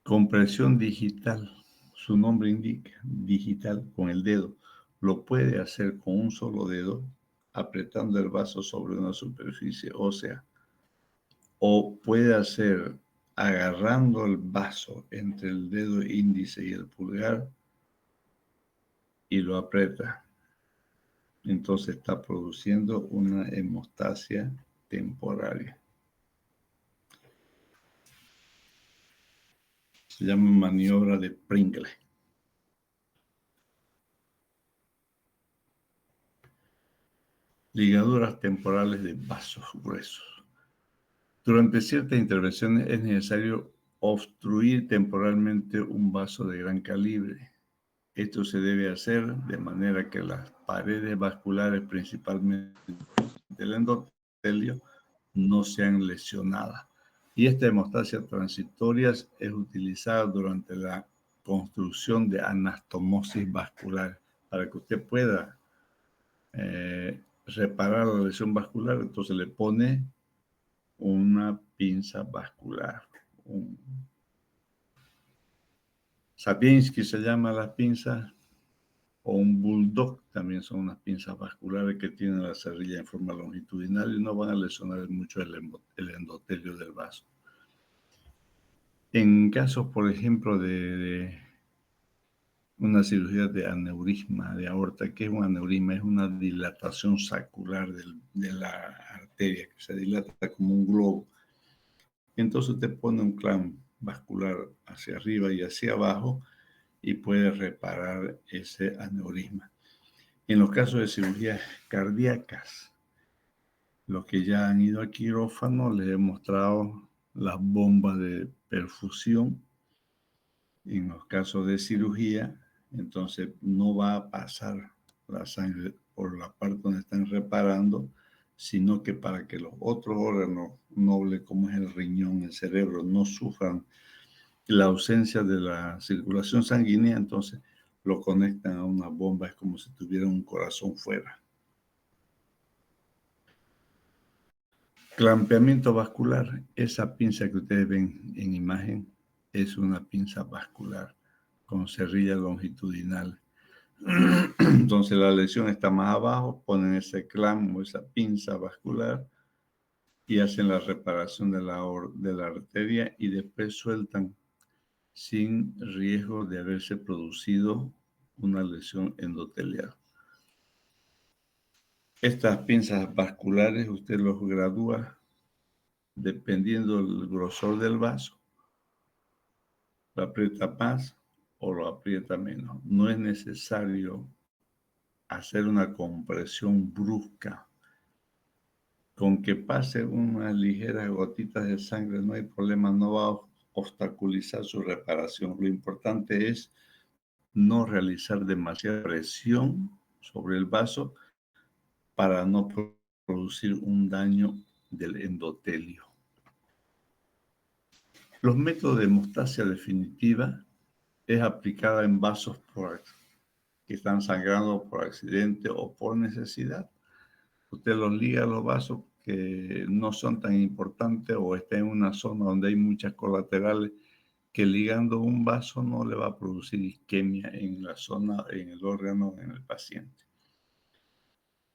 Compresión digital, su nombre indica, digital, con el dedo. Lo puede hacer con un solo dedo, apretando el vaso sobre una superficie ósea. O puede hacer agarrando el vaso entre el dedo índice y el pulgar y lo aprieta. Entonces está produciendo una hemostasia temporaria. Se llama maniobra de Pringle. Ligaduras temporales de vasos gruesos. Durante ciertas intervenciones es necesario obstruir temporalmente un vaso de gran calibre. Esto se debe hacer de manera que las paredes vasculares, principalmente del endotelio, no sean lesionadas. Y esta hemostasia transitoria es utilizada durante la construcción de anastomosis vascular para que usted pueda reparar la lesión vascular. Entonces le pone una pinza vascular. Sapiensky se llama las pinzas, o un bulldog, también son unas pinzas vasculares que tienen la cerrilla en forma longitudinal y no van a lesionar mucho el endotelio del vaso. En casos, por ejemplo, de una cirugía de aneurisma de aorta, ¿qué es un aneurisma? Es una dilatación saccular de la arteria, que se dilata como un globo. Entonces usted pone un clamp vascular hacia arriba y hacia abajo y puede reparar ese aneurisma. En los casos de cirugías cardíacas, los que ya han ido a quirófano, les he mostrado las bombas de perfusión. En los casos de cirugía, entonces no va a pasar la sangre por la parte donde están reparando, sino que para que los otros órganos nobles, como es el riñón, el cerebro, no sufran la ausencia de la circulación sanguínea, entonces lo conectan a una bomba, es como si tuviera un corazón fuera. Clampeamiento vascular, esa pinza que ustedes ven en imagen es una pinza vascular con cerrilla longitudinal. Entonces la lesión está más abajo, ponen ese clamp o esa pinza vascular y hacen la reparación de la arteria y después sueltan sin riesgo de haberse producido una lesión endotelial. Estas pinzas vasculares usted los gradúa dependiendo del grosor del vaso. Lo aprieta más o lo aprieta menos. No es necesario hacer una compresión brusca. Con que pase unas ligeras gotitas de sangre no hay problema, no va a obstaculizar su reparación. Lo importante es no realizar demasiada presión sobre el vaso para no producir un daño del endotelio. Los métodos de hemostasia definitiva es aplicada en vasos que están sangrando por accidente o por necesidad. Usted los liga a los vasos que no son tan importantes o está en una zona donde hay muchas colaterales, que ligando un vaso no le va a producir isquemia en la zona, en el órgano, en el paciente.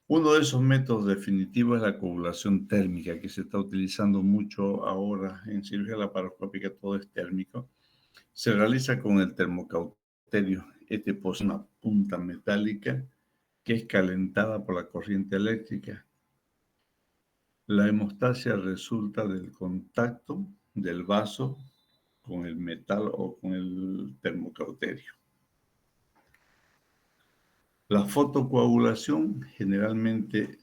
Uno de esos métodos definitivos es la coagulación térmica, que se está utilizando mucho ahora en cirugía laparoscópica, todo es térmico. Se realiza con el termocauterio. Este posee una punta metálica que es calentada por la corriente eléctrica. La hemostasia resulta del contacto del vaso con el metal o con el termocauterio. La fotocoagulación generalmente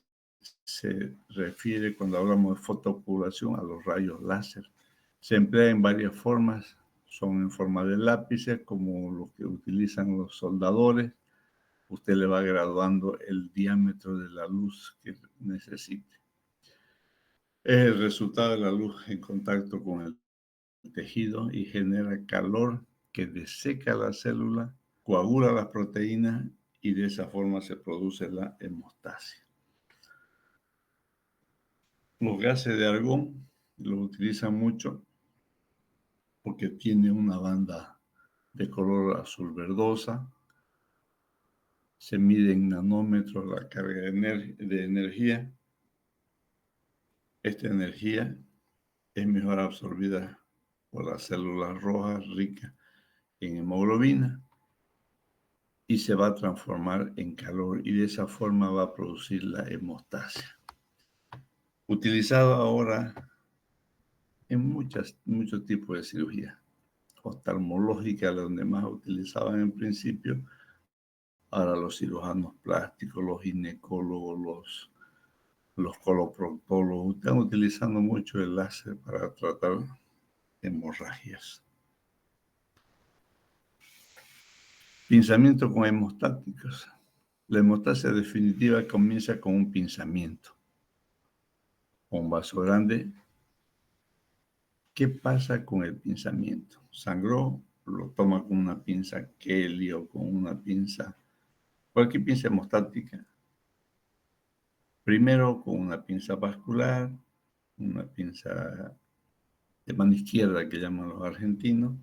se refiere, cuando hablamos de fotocoagulación, a los rayos láser. Se emplea en varias formas, son en forma de lápices, como los que utilizan los soldadores. Usted le va graduando el diámetro de la luz que necesite. Es el resultado de la luz en contacto con el tejido y genera calor que deseca la célula, coagula las proteínas y de esa forma se produce la hemostasia. Los gases de argón los utilizan mucho porque tiene una banda de color azul verdosa. Se mide en nanómetros la carga de energía. Esta energía es mejor absorbida por las células rojas ricas en hemoglobina y se va a transformar en calor y de esa forma va a producir la hemostasia. Utilizado ahora en muchos tipos de cirugía. Oftalmológica, donde más utilizaban en principio, ahora los cirujanos plásticos, los ginecólogos, los coloproctólogos están utilizando mucho el láser para tratar hemorragias. Pinzamiento con hemostáticos. La hemostasia definitiva comienza con un pinzamiento. Un vaso grande. ¿Qué pasa con el pinzamiento? Sangró, lo toma con una pinza Kelly o con una pinza, cualquier pinza hemostática. Primero con una pinza vascular, una pinza de mano izquierda que llaman los argentinos,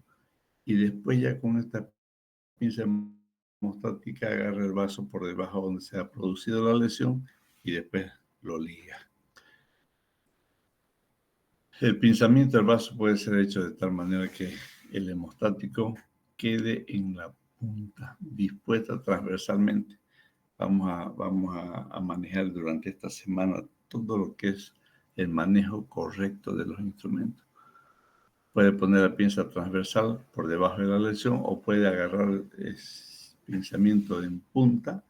y después ya con esta pinza hemostática agarra el vaso por debajo donde se ha producido la lesión y después lo liga. El pinzamiento del vaso puede ser hecho de tal manera que el hemostático quede en la punta, dispuesta transversalmente. Vamos a manejar durante esta semana todo lo que es el manejo correcto de los instrumentos. Puede poner la pinza transversal por debajo de la lesión o puede agarrar el pinzamiento en punta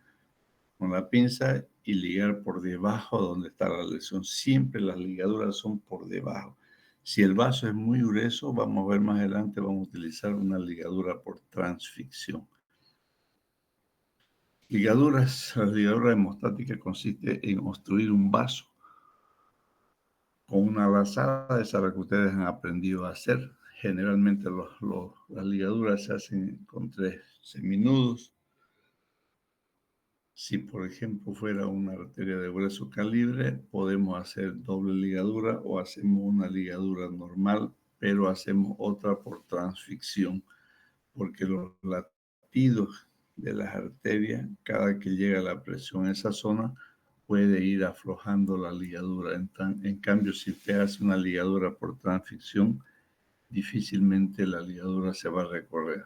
con la pinza y ligar por debajo donde está la lesión. Siempre las ligaduras son por debajo. Si el vaso es muy grueso, vamos a ver más adelante, vamos a utilizar una ligadura por transficción. Ligaduras, la ligadura hemostática consiste en obstruir un vaso con una lazada, esa es la que ustedes han aprendido a hacer. Generalmente las ligaduras se hacen con 3 seminudos. Si, por ejemplo, fuera una arteria de grueso calibre, podemos hacer doble ligadura o hacemos una ligadura normal, pero hacemos otra por transficción, porque los latidos de las arterias, cada que llega la presión a esa zona, puede ir aflojando la ligadura. En cambio, si usted hace una ligadura por transficción, difícilmente la ligadura se va a recorrer.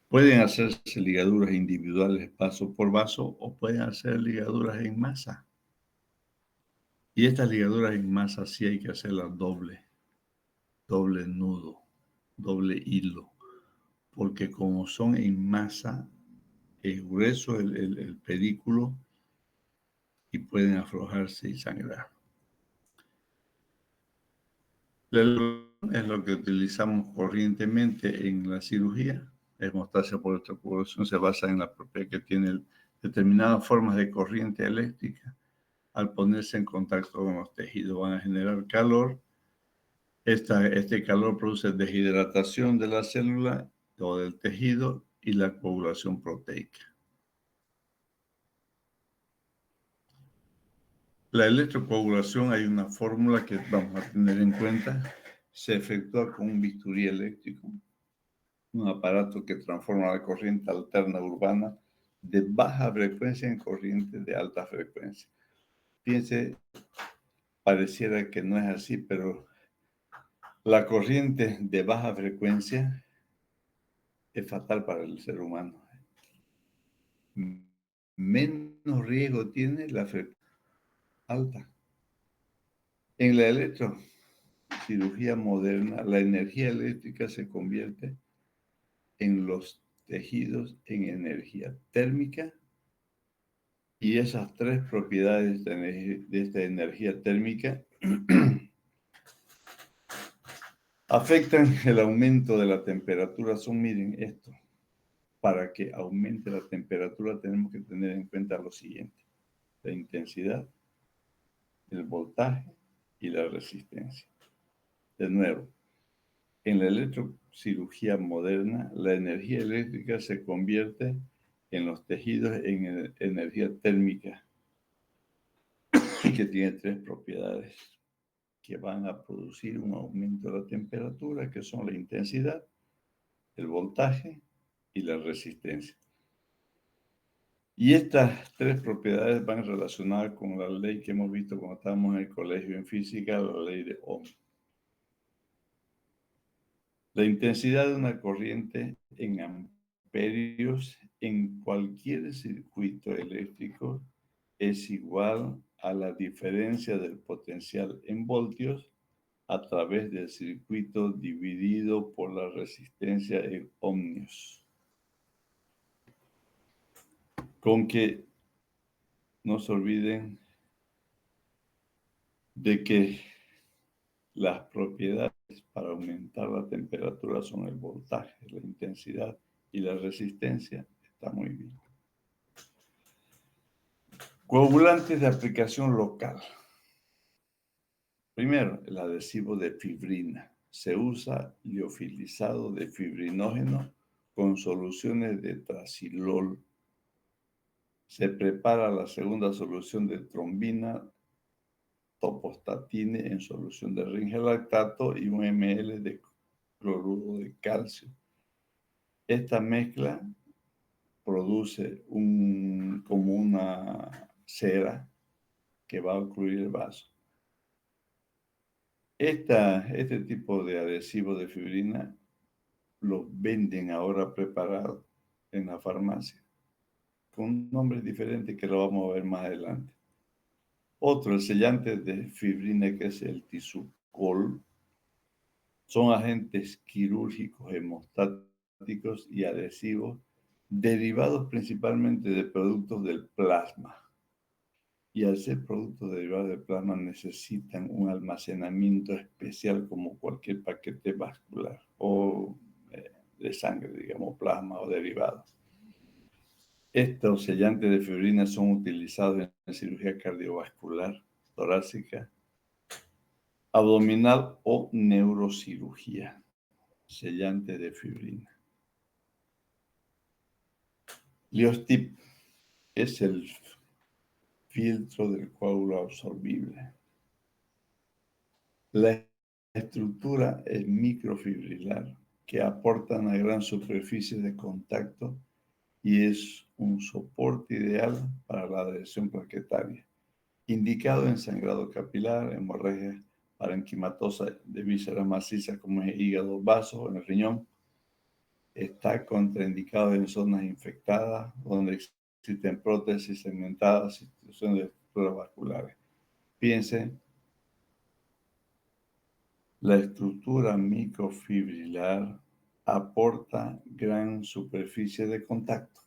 Pueden hacerse ligaduras individuales vaso por vaso o pueden hacer ligaduras en masa. Y estas ligaduras en masa sí hay que hacerlas doble nudo, doble hilo, porque como son en masa, es grueso el pedículo y pueden aflojarse y sangrar. La electrocoagulación es lo que utilizamos corrientemente en la cirugía. La hemostasia por electrocoagulación se basa en la propiedad que tiene determinadas formas de corriente eléctrica. Al ponerse en contacto con los tejidos van a generar calor. Este calor produce deshidratación de la célula o del tejido y la coagulación proteica. La electrocoagulación, hay una fórmula que vamos a tener en cuenta. Se efectúa con un bisturí eléctrico, un aparato que transforma la corriente alterna urbana de baja frecuencia en corriente de alta frecuencia. Fíjense, pareciera que no es así, pero la corriente de baja frecuencia es fatal para el ser humano. Menos riesgo tiene la frecuencia alta. En la electrocirugía moderna, la energía eléctrica se convierte en los tejidos en energía térmica y esas 3 propiedades de esta energía térmica afectan el aumento de la temperatura. Miren esto, para que aumente la temperatura tenemos que tener en cuenta lo siguiente: la intensidad, el voltaje y la resistencia. De nuevo, en la electrocirugía moderna, la energía eléctrica se convierte en los tejidos en energía térmica, que tiene 3 propiedades que van a producir un aumento de la temperatura, que son la intensidad, el voltaje y la resistencia. Y estas tres propiedades van relacionadas con la ley que hemos visto cuando estábamos en el colegio en física, la ley de Ohm. La intensidad de una corriente en amperios en cualquier circuito eléctrico es igual a la diferencia del potencial en voltios a través del circuito dividido por la resistencia en ohmios. Con que no se olviden de que las propiedades para aumentar la temperatura son el voltaje, la intensidad y la resistencia. Está muy bien. Coagulantes de aplicación local. Primero, el adhesivo de fibrina. Se usa liofilizado de fibrinógeno con soluciones de trasilol. Se prepara la segunda solución de trombina, topostatine en solución de ringelactato y 1 ml de cloruro de calcio. Esta mezcla produce como una cera que va a ocluir el vaso. Este tipo de adhesivo de fibrina lo venden ahora preparado en la farmacia, con nombres diferentes que lo vamos a ver más adelante. Otro, el sellante de fibrina, que es el Tisucol, son agentes quirúrgicos, hemostáticos y adhesivos derivados principalmente de productos del plasma. Y al ser productos derivados del plasma necesitan un almacenamiento especial como cualquier paquete vascular o de sangre, digamos, plasma o derivados. Estos sellantes de fibrina son utilizados en cirugía cardiovascular, torácica, abdominal o neurocirugía. Sellante de fibrina. Liostip es el filtro del coágulo absorbible. La estructura es microfibrilar que aporta una gran superficie de contacto y es un soporte ideal para la adhesión plaquetaria, indicado en sangrado capilar, hemorragia parenquimatosa de vísceras macizas como el hígado, vasos en el riñón. Está contraindicado en zonas infectadas donde existen prótesis segmentadas, instituciones de estructuras vasculares. Piensen, la estructura microfibrilar aporta gran superficie de contacto.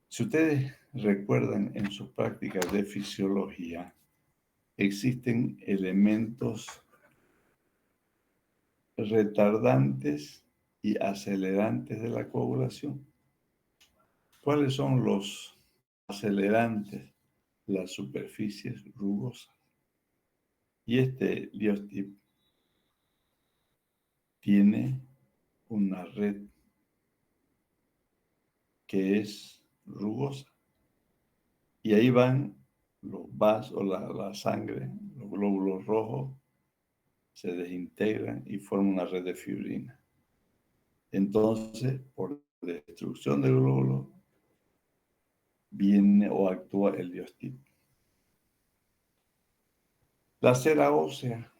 Si ustedes recuerdan en sus prácticas de fisiología, existen elementos retardantes y acelerantes de la coagulación. ¿Cuáles son los acelerantes? Las superficies rugosas. Y este Liostip tiene una red que es rugosa. Y ahí van los vasos, la sangre, los glóbulos rojos, se desintegran y forman una red de fibrina. Entonces, por destrucción del glóbulo, viene o actúa el Liostip. La cera ósea,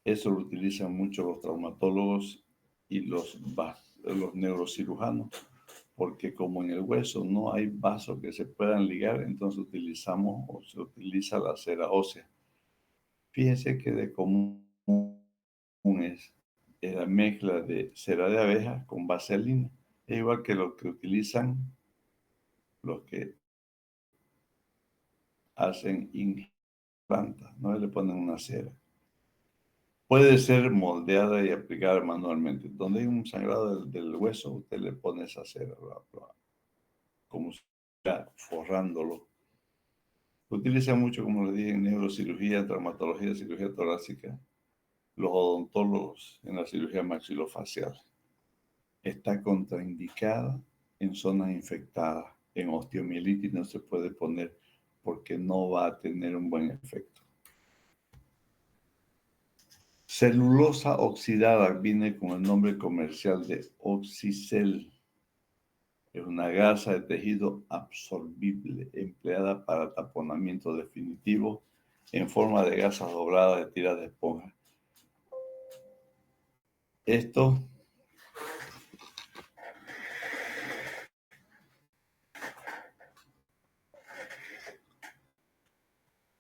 eso lo utilizan mucho los traumatólogos y los neurocirujanos, porque como en el hueso no hay vasos que se puedan ligar, entonces utilizamos o se utiliza la cera ósea. Fíjense que de común es la mezcla de cera de abeja con vaselina. Es igual que lo que utilizan los que hacen implantas, ¿no? Le ponen una cera. Puede ser moldeada y aplicada manualmente. Donde hay un sangrado del hueso, usted le pone esa cera, como si estuviera forrándolo. Se utiliza mucho, como les dije, en neurocirugía, traumatología, cirugía torácica, los odontólogos en la cirugía maxilofacial. Está contraindicada en zonas infectadas. En osteomielitis no se puede poner porque no va a tener un buen efecto. Celulosa oxidada viene con el nombre comercial de Oxicel. Es una gasa de tejido absorbible empleada para taponamiento definitivo en forma de gasas dobladas de tiras de esponja. Esto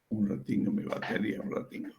un ratingo, mi batería, un ratingo.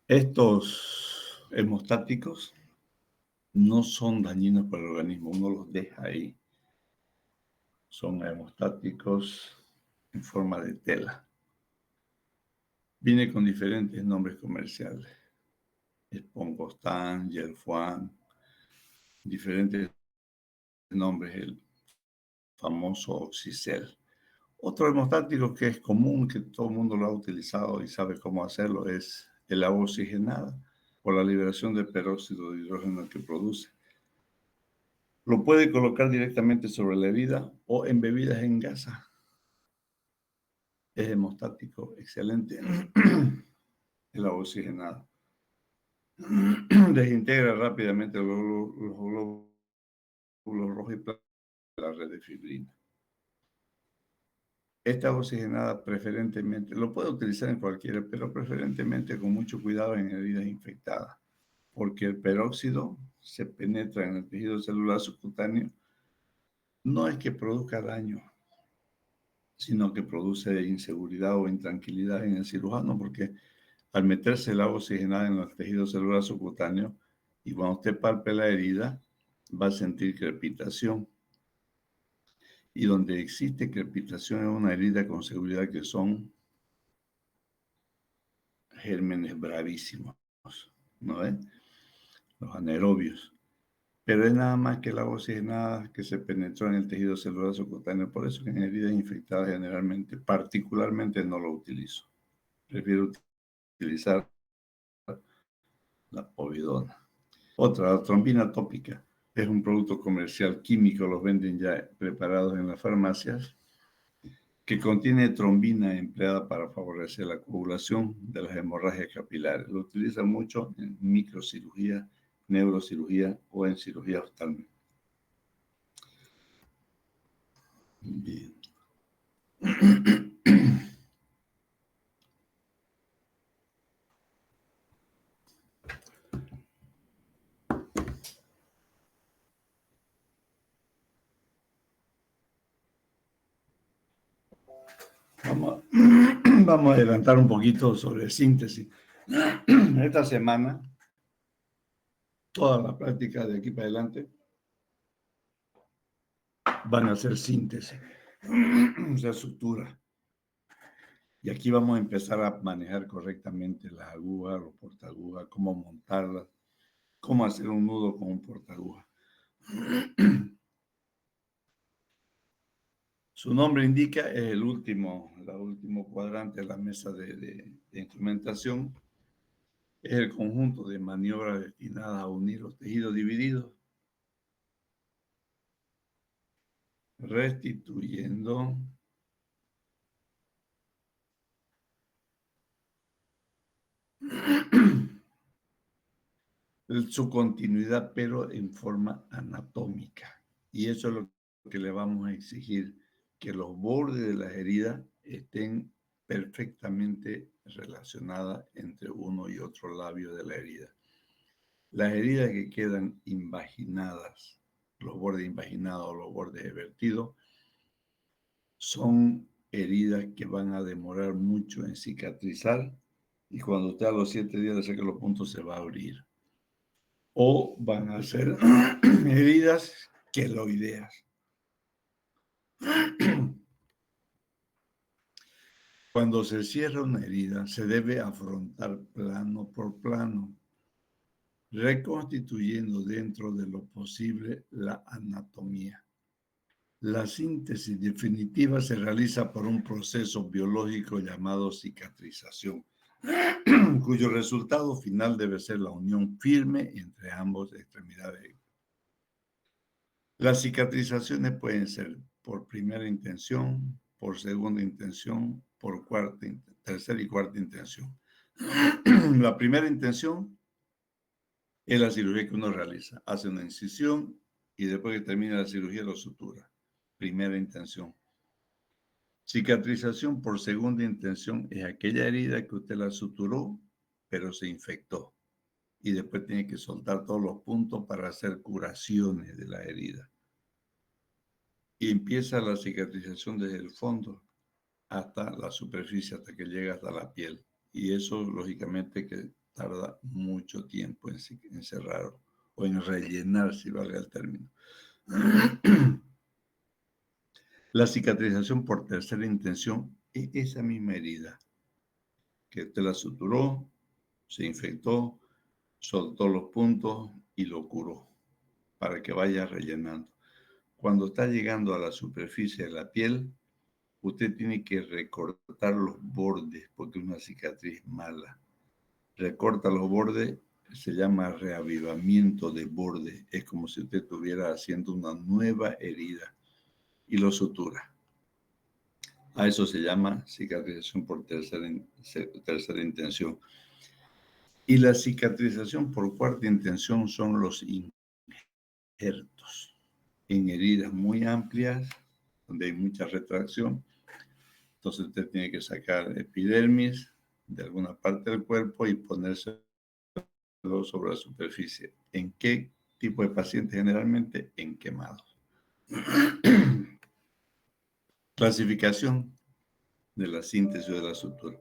Estos hemostáticos no son dañinos para el organismo, uno los deja ahí. Son hemostáticos en forma de tela. Viene con diferentes nombres comerciales. Esponpostan, Gelfuan, diferentes nombres, el famoso Oxicel. Otro hemostático que es común, que todo el mundo lo ha utilizado y sabe cómo hacerlo, es el agua oxigenada por la liberación del peróxido de hidrógeno que produce. Lo puede colocar directamente sobre la herida o en bebidas en gasa. Es hemostático, excelente. El agua oxigenada desintegra rápidamente los glóbulos rojos y planos de la red de fibrina. Esta oxigenada preferentemente, lo puede utilizar en cualquiera, pero preferentemente con mucho cuidado en heridas infectadas, porque el peróxido se penetra en el tejido celular subcutáneo. No es que produzca daño, sino que produce inseguridad o intranquilidad en el cirujano, porque al meterse el agua oxigenada en el tejido celular subcutáneo, y cuando usted palpe la herida, va a sentir crepitación. Y donde existe crepitación en una herida, con seguridad que son gérmenes bravísimos, ¿no ves? Los anaerobios. Pero es nada más que el agua oxigenada que se penetró en el tejido celular subcutáneo. Por eso que en heridas infectadas generalmente, particularmente no lo utilizo. Prefiero utilizar la povidona. Otra, la trombina tópica. Es un producto comercial químico, los venden ya preparados en las farmacias, que contiene trombina empleada para favorecer la coagulación de las hemorragias capilares. Lo utilizan mucho en microcirugía, neurocirugía o en cirugía oftalmológica. Bien. Vamos a adelantar un poquito sobre síntesis. Esta semana, toda la práctica de aquí para adelante van a ser síntesis, o sea, sutura. Y aquí vamos a empezar a manejar correctamente las agujas, los portaagujas, cómo montarlas, cómo hacer un nudo con un portaaguja. Su nombre indica, es el último cuadrante de la mesa de instrumentación. Es el conjunto de maniobras destinadas a unir los tejidos divididos, restituyendo su continuidad, pero en forma anatómica. Y eso es lo que le vamos a exigir, que los bordes de las heridas estén perfectamente relacionadas entre uno y otro labio de la herida. Las heridas que quedan invaginadas, los bordes invaginados o los bordes vertidos, son heridas que van a demorar mucho en cicatrizar, y cuando usted a los 7 días de saque los puntos se va a abrir. O van a ser heridas queloideas. Cuando se cierra una herida, se debe afrontar plano por plano, reconstituyendo dentro de lo posible la anatomía. La síntesis definitiva se realiza por un proceso biológico llamado cicatrización, cuyo resultado final debe ser la unión firme entre ambas extremidades. Las cicatrizaciones pueden ser por primera intención, por segunda intención, por tercera y cuarta intención. La primera intención es la cirugía que uno realiza. Hace una incisión y después que termina la cirugía lo sutura. Primera intención. Cicatrización por segunda intención es aquella herida que usted la suturó, pero se infectó. Y después tiene que soltar todos los puntos para hacer curaciones de la herida. Y empieza la cicatrización desde el fondo hasta la superficie, hasta que llega hasta la piel. Y eso, lógicamente, que tarda mucho tiempo en cerrar o en rellenar, si valga el término. La cicatrización por tercera intención es esa misma herida que usted la suturó, se infectó, soltó los puntos y lo curó para que vaya rellenando. Cuando está llegando a la superficie de la piel, usted tiene que recortar los bordes porque es una cicatriz mala. Recorta los bordes, se llama reavivamiento de borde. Es como si usted estuviera haciendo una nueva herida y lo sutura. A eso se llama cicatrización por tercera intención. Y la cicatrización por cuarta intención son los injertos en heridas muy amplias, donde hay mucha retracción. Entonces usted tiene que sacar epidermis de alguna parte del cuerpo y ponérselo sobre la superficie. ¿En qué tipo de pacientes? Generalmente en quemados. Clasificación de la síntesis de la sutura.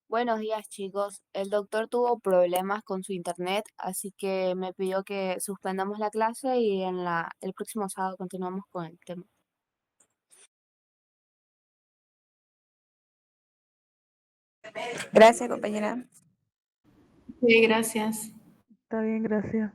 Buenos días, chicos. El doctor tuvo problemas con su internet, así que me pidió que suspendamos la clase y el próximo sábado continuamos con el tema. Gracias, compañera. Sí, gracias. Está bien, gracias.